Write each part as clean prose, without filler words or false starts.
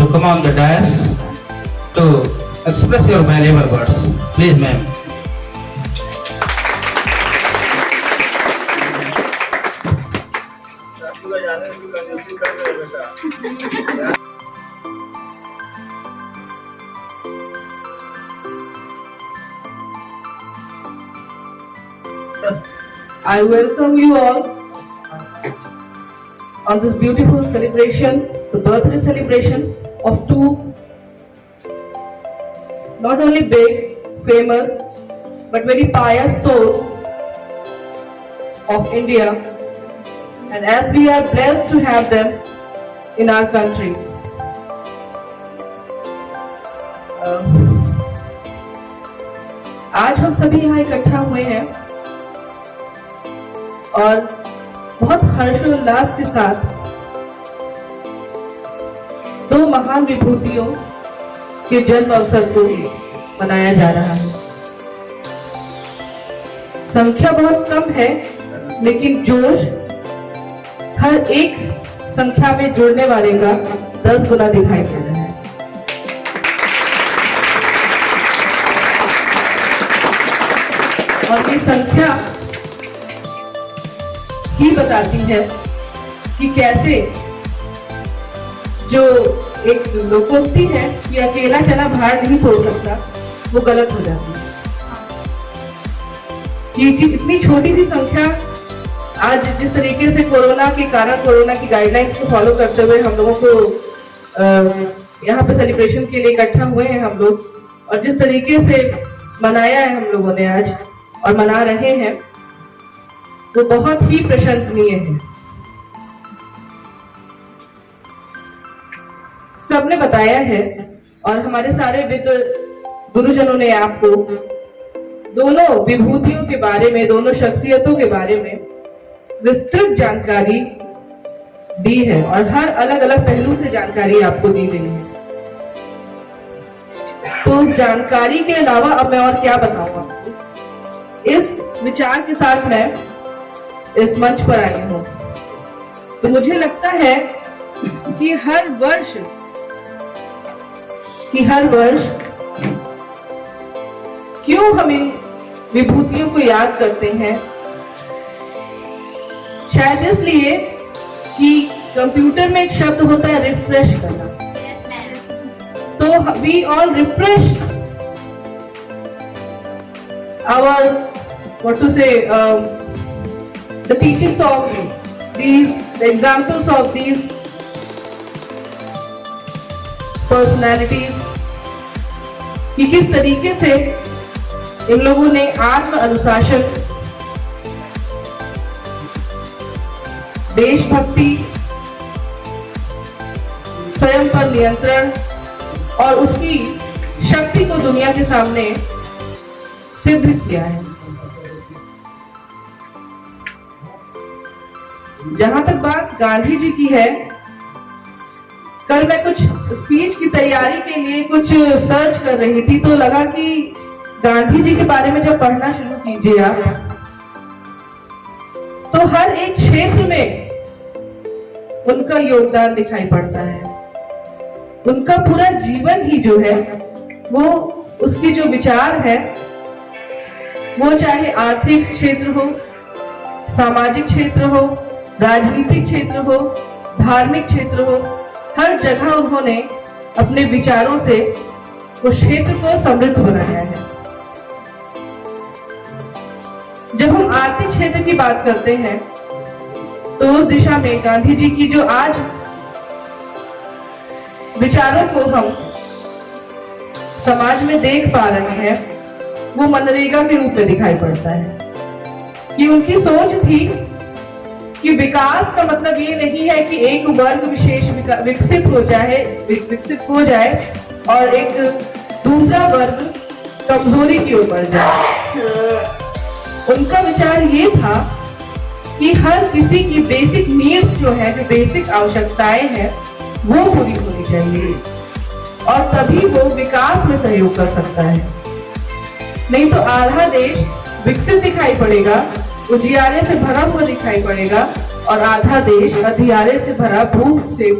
To come on the dais to express your valuable words. Please, ma'am. I welcome you all on this beautiful celebration, the birthday celebration of two not only big, famous, but very pious souls of India, and as we are blessed to have them in our country. आज हम सभी यहाँ इकट्ठा हुए हैं और बहुत हर्षोल्लास के साथ दो महान विभूतियों के जन्म अवसर को मनाया जा रहा है। संख्या बहुत कम है, लेकिन जोश हर एक संख्या में जुड़ने वाले का 10 गुना दिखाई दे रहा है। और ये संख्या ही बताती है कि कैसे जो एक लोकोक्ति है कि अकेला चना भार नहीं फोड़ सकता, वो गलत हो जाती है। कि इतनी छोटी सी संख्या आज जिस तरीके से कोरोना के कारण, कोरोना की गाइडलाइंस को फॉलो करते हुए हम लोगों को यहाँ पे सेलिब्रेशन के लिए इकट्ठा हुए हैं हम लोग, और जिस तरीके से मनाया है हम लोगों ने आज और मना रहे हैं, वो बहुत ही प्रशंसनीय है। सबने बताया है और हमारे सारे विद्व गुरुजनों ने आपको दोनों विभूतियों के बारे में, दोनों शख्सियतों के बारे में विस्तृत जानकारी दी है और हर अलग अलग पहलू से जानकारी आपको दी गई है। तो उस जानकारी के अलावा अब मैं और क्या बताऊं आपको। इस विचार के साथ मैं इस मंच पर आई हूं, तो मुझे लगता है कि हर वर्ष क्यों हम इन विभूतियों को याद करते हैं, शायद इसलिए कि कंप्यूटर में एक शब्द होता है रिफ्रेश करना। तो we all refresh our what to say the teachings of these, the examples of these personalities, कि किस तरीके से इन लोगों ने आत्म अनुशासन, देशभक्ति, स्वयं पर नियंत्रण और उसकी शक्ति को दुनिया के सामने सिद्ध किया है। जहां तक बात गांधी जी की है, कल मैं कुछ स्पीच की तैयारी के लिए कुछ सर्च कर रही थी, तो लगा कि गांधी जी के बारे में जब पढ़ना शुरू कीजिए आप, तो हर एक क्षेत्र में उनका योगदान दिखाई पड़ता है। उनका पूरा जीवन ही जो है वो उसकी जो विचार है वो चाहे आर्थिक क्षेत्र हो, सामाजिक क्षेत्र हो, राजनीतिक क्षेत्र हो, धार्मिक क्षेत्र हो, हर जगह उन्होंने अपने विचारों से उस क्षेत्र को समृद्ध बनाया है। जब हम आर्थिक क्षेत्र की बात करते हैं तो उस दिशा में गांधी जी की जो आज विचारों को हम समाज में देख पा रहे हैं वो मनरेगा के रूप में दिखाई पड़ता है कि उनकी सोच थी कि विकास का मतलब ये नहीं है कि एक वर्ग विशेष विकसित हो जाए और एक दूसरा वर्ग कमजोरी की ओर बढ़ जाए। उनका विचार ये था कि हर किसी की बेसिक नीड्स जो है, जो बेसिक आवश्यकताएं हैं वो पूरी होनी चाहिए और तभी वो विकास में सहयोग कर सकता है। नहीं तो आधा देश विकसित दिखाई पड़ेगा, उजियारे से भरा हुआ दिखाई पड़ेगा और आधा देश अंधियारे से भरा भूख से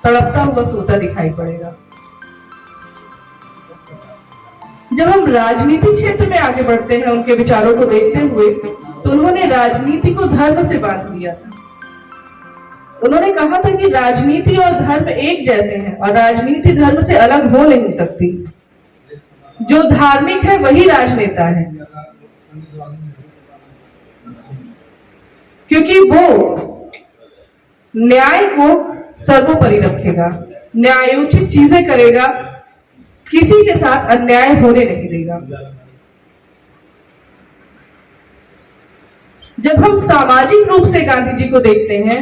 तड़पता हुआ सोता दिखाई पड़ेगा। जब हम राजनीतिक क्षेत्र में आगे बढ़ते हैं उनके विचारों को देखते हुए तो उन्होंने राजनीति को धर्म से बांध दिया था। उन्होंने कहा था कि राजनीति और धर्म एक जैसे हैं और राजनीति धर्म से अलग हो नहीं सकती। जो धार्मिक है वही राजनेता है, क्योंकि वो न्याय को सर्वोपरि रखेगा, न्यायोचित चीजें करेगा, किसी के साथ अन्याय होने नहीं देगा। जब हम सामाजिक रूप से गांधी जी को देखते हैं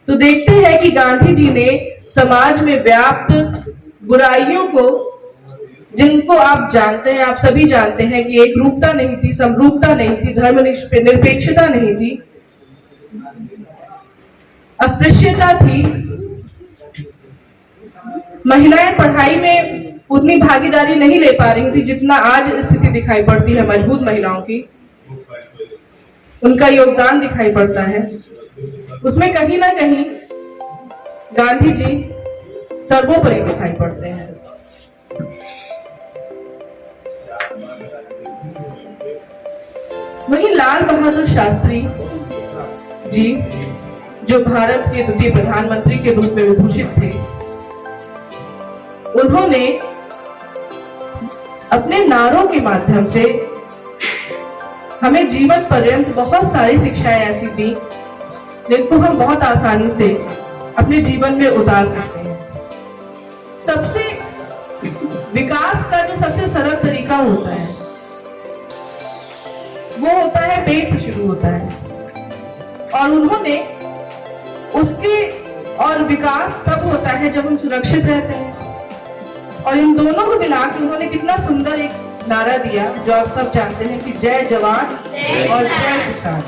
तो देखते हैं कि गांधी जी ने समाज में व्याप्त बुराइयों को, जिनको आप जानते हैं, आप सभी जानते हैं कि एक रूपता नहीं थी, समरूपता नहीं थी, धर्मनिरपेक्षता नहीं थी, अस्पृश्यता थी, महिलाएं पढ़ाई में उतनी भागीदारी नहीं ले पा रही थी जितना आज स्थिति दिखाई पड़ती है मजबूत महिलाओं की। उनका योगदान दिखाई पड़ता है, उसमें कहीं ना कहीं गांधी जी सर्वोपरि दिखाई पड़ते हैं। वहीं लाल बहादुर शास्त्री जी, जो भारत के द्वितीय प्रधानमंत्री के रूप में विभूषित थे, उन्होंने अपने नारों के माध्यम से हमें जीवन पर्यंत बहुत सारी शिक्षाएं ऐसी दी जिनको हम बहुत आसानी से अपने जीवन में उतार सकते हैं। सबसे विकास का जो सबसे सरल तरीका होता है वो होता है पेट से शुरू होता है, और उन्होंने उसके और विकास तब होता है जब हम सुरक्षित रहते हैं। और इन दोनों को मिला के उन्होंने कितना सुंदर एक नारा दिया जो आप सब जानते हैं कि जय जवान और जय किसान।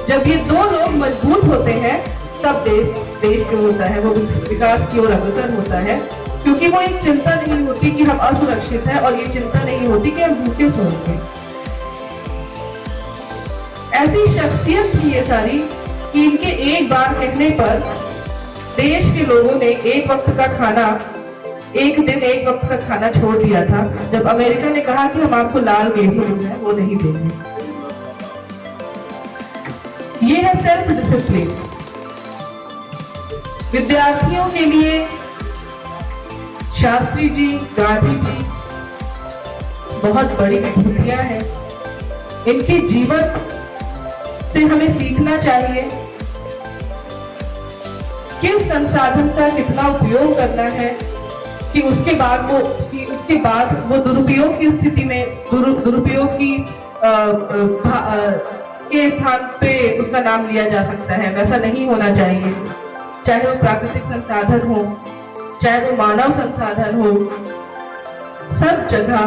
जब ये दो लोग मजबूत होते हैं तब देश जो होता है वो विकास की ओर अग्रसर होता है, क्योंकि वो एक चिंता नहीं होती कि हम असुरक्षित हैं और ये चिंता नहीं होती कि हम भूखे सोएंगे। ऐसी शख्सियत थी ये सारी कि इनके एक बार कहने पर देश के लोगों ने एक वक्त का खाना, एक दिन एक वक्त का खाना छोड़ दिया था जब अमेरिका ने कहा कि हम आपको लाल गेहूं जो है वो नहीं देंगे। ये है सेल्फ डिसिप्लिन। विद्यार्थियों के लिए शास्त्री जी, गांधी जी बहुत बड़ी विभूतियां हैं। इनके जीवन से हमें सीखना चाहिए किस संसाधन का कितना उपयोग करना है कि उसके बाद वो दुरुपयोग की स्थिति में दुरुपयोग की के स्थान पे उसका नाम लिया जा सकता है। वैसा नहीं होना चाहिए, चाहे वो प्राकृतिक संसाधन हो, चाहे वो मानव संसाधन हो, सब जगह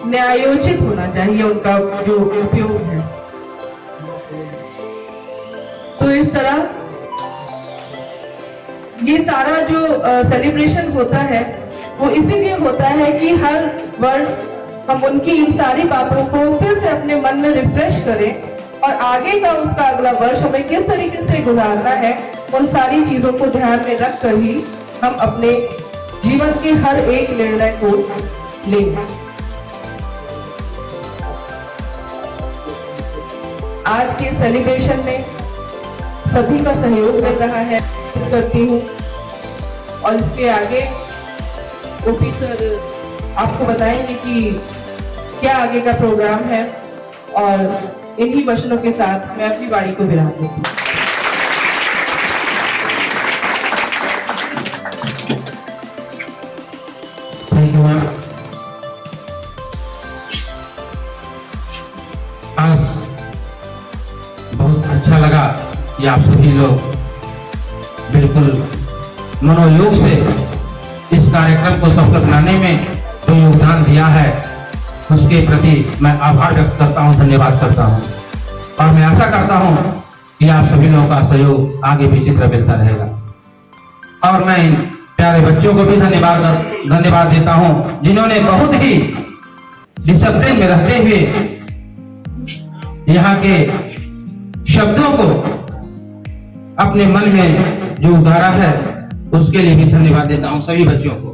न्यायोचित होना चाहिए उनका जो उपयोग है। तो इस तरह ये सारा जो सेलिब्रेशन होता है वो इसीलिए होता है कि हर वर्ष हम उनकी इन सारी बातों को फिर से अपने मन में रिफ्रेश करें और आगे का उसका अगला वर्ष हमें किस तरीके से गुजारना है उन सारी चीजों को ध्यान में रख कर ही हम अपने जीवन के हर एक निर्णय को लेंगे। आज के सेलिब्रेशन में सभी का सहयोग मिल रहा है करती हूँ। और इसके आगे ओपी सर आपको बताएंगे कि क्या आगे का प्रोग्राम है, और इन्हीं वचनों के साथ मैं अपनी वाणी को विराम देती हूँ। Thank you ma'am. आज बहुत अच्छा लगा कि आप सभी लोग बिल्कुल मनोयोग से इस कार्यक्रम को सफल बनाने में जो योगदान दिया है उसके प्रति मैं आभार व्यक्त करता हूं, धन्यवाद करता हूं। और मैं आशा करता हूं कि आप सभी लोगों का सहयोग आगे भी इसी तरह मिलता रहेगा। और मैं इन प्यारे बच्चों को भी धन्यवाद देता हूं जिन्होंने बहुत ही डिसिप्लिन में रहते हुए यहाँ के शब्दों को अपने मन में जो उतारा है उसके लिए भी धन्यवाद देता हूं सभी बच्चों को।